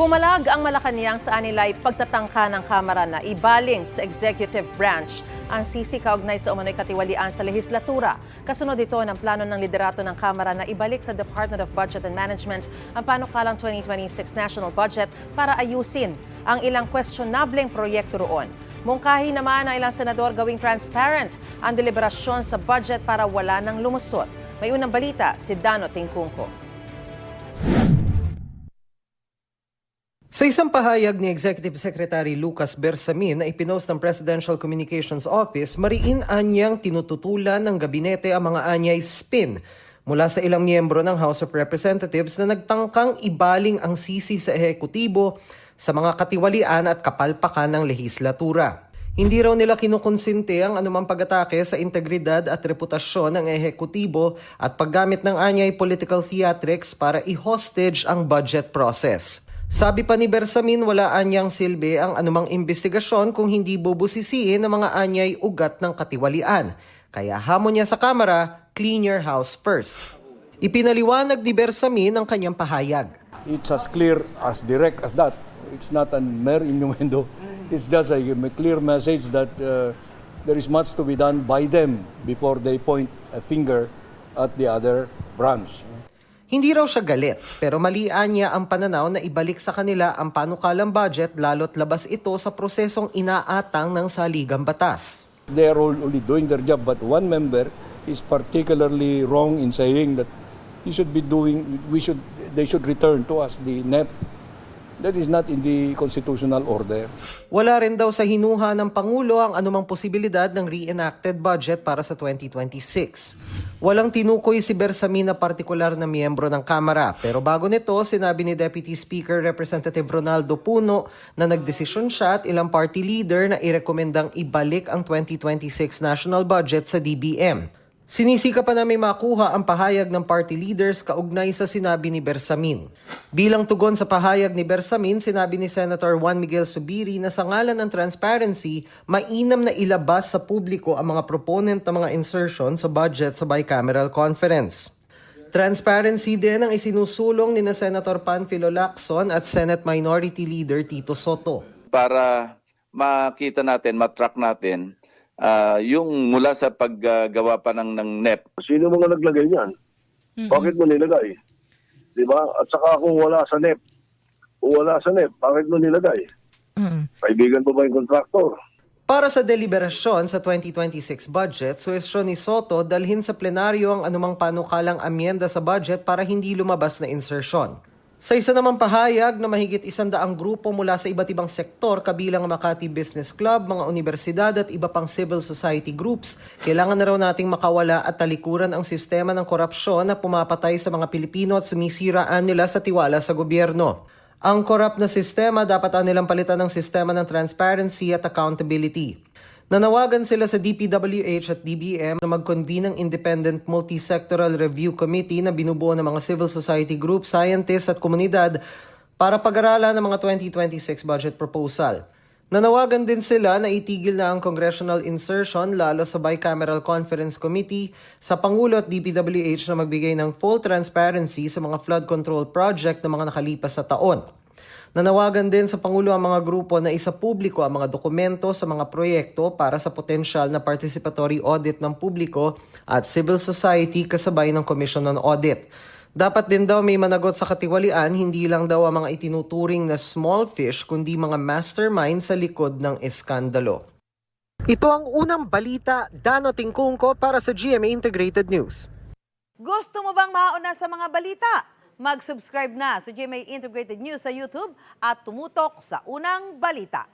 Pumalag ang Malacanang sa anilay pagtatangka ng Kamara na ibaling sa executive branch ang sisi kaugnay sa umano'y katiwalian sa lehislatura. Kasunod ito ng plano ng liderato ng Kamara na ibalik sa Department of Budget and Management ang panukalang 2026 national budget para ayusin ang ilang questionableng proyekto roon. Mungkahi naman ang ilang senador gawing transparent ang deliberasyon sa budget para wala nang lumusot. May unang balita si Dano Tingkungko. Sa isang pahayag ni Executive Secretary Lucas Bersamin na ipinost ng Presidential Communications Office, mariin anyang tinututulan ng gabinete ang mga anyay spin mula sa ilang miyembro ng House of Representatives na nagtangkang ibaling ang sisi sa ehekutibo sa mga katiwalian at kapalpakan ng lehislatura. Hindi raw nila kinukonsinte ang anumang pag-atake sa integridad at reputasyon ng ehekutibo at paggamit ng anyay political theatrics para i-hostage ang budget process. Sabi pa ni Bersamin, wala anyang silbi ang anumang investigasyon kung hindi bubusisiin ng mga anyay ugat ng katiwalian. Kaya hamon niya sa Kamara, clean your house first. Ipinaliwanag ni Bersamin ang kanyang pahayag. It's as clear, as direct as that. It's not a mere innuendo. It's just a clear message that there is much to be done by them before they point a finger at the other branch. Hindi raw siya galit, pero malian niya ang pananaw na ibalik sa kanila ang panukalang budget lalo't labas ito sa prosesong inaatang ng saligang batas. They are only doing their job, but one member is particularly wrong in saying that they should return to us the NEP. That is not in the constitutional order. Wala rin daw sa hinuha ng Pangulo ang anumang posibilidad ng reenacted budget para sa 2026. Walang tinukoy si Bersamin na partikular na miyembro ng Kamara, pero bago nito, sinabi ni Deputy Speaker Representative Ronaldo Puno na nagdesisyon siya at ilang party leader na irekomendang ibalik ang 2026 national budget sa DBM. Sinisika pa na may makuha ang pahayag ng party leaders kaugnay sa sinabi ni Bersamin. Bilang tugon sa pahayag ni Bersamin, sinabi ni Senator Juan Miguel Zubiri na sa ngalan ng transparency, mainam na ilabas sa publiko ang mga proponent ng mga insertion sa budget sa bicameral conference. Transparency din ang isinusulong ni Senator Panfilo Lacson at Senate Minority Leader Tito Soto. Para makita natin, matrack natin, yung mula sa paggawa pa ng NEP. Sino mga naglagay niyan? Bakit mo nilagay? Di ba? At saka kung wala sa NEP, bakit mo nilagay? Kaibigan mo ba yung kontraktor? Para sa deliberasyon sa 2026 budget, suwestyon ni Soto dalhin sa plenaryo ang anumang panukalang amyenda sa budget para hindi lumabas na insertion. Sa isa namang pahayag na mahigit 100 grupo mula sa iba't ibang sektor kabilang ang Makati Business Club, mga universidad at iba pang civil society groups, kailangan na raw nating makawala at talikuran ang sistema ng korupsyon na pumapatay sa mga Pilipino at sumisiraan nila sa tiwala sa gobyerno. Ang korrupt na sistema dapat nilang palitan ng sistema ng transparency at accountability. Nanawagan sila sa DPWH at DBM na mag-convene ng Independent Multisectoral Review Committee na binubuo ng mga civil society groups, scientists at komunidad para pag-aralan ng mga 2026 budget proposal. Nanawagan din sila na itigil na ang congressional insertion lalo sa Bicameral Conference Committee sa Pangulo at DPWH na magbigay ng full transparency sa mga flood control project ng mga nakalipas na taon. Nanawagan din sa Pangulo ang mga grupo na isapubliko ang mga dokumento sa mga proyekto para sa potensyal na participatory audit ng publiko at civil society kasabay ng Commission on Audit. Dapat din daw may managot sa katiwalian, hindi lang daw ang mga itinuturing na small fish kundi mga mastermind sa likod ng eskandalo. Ito ang unang balita, Dano Tingkungko para sa GMA Integrated News. Gusto mo bang mauna sa mga balita? Mag-subscribe na sa GMA Integrated News sa YouTube at tumutok sa unang balita.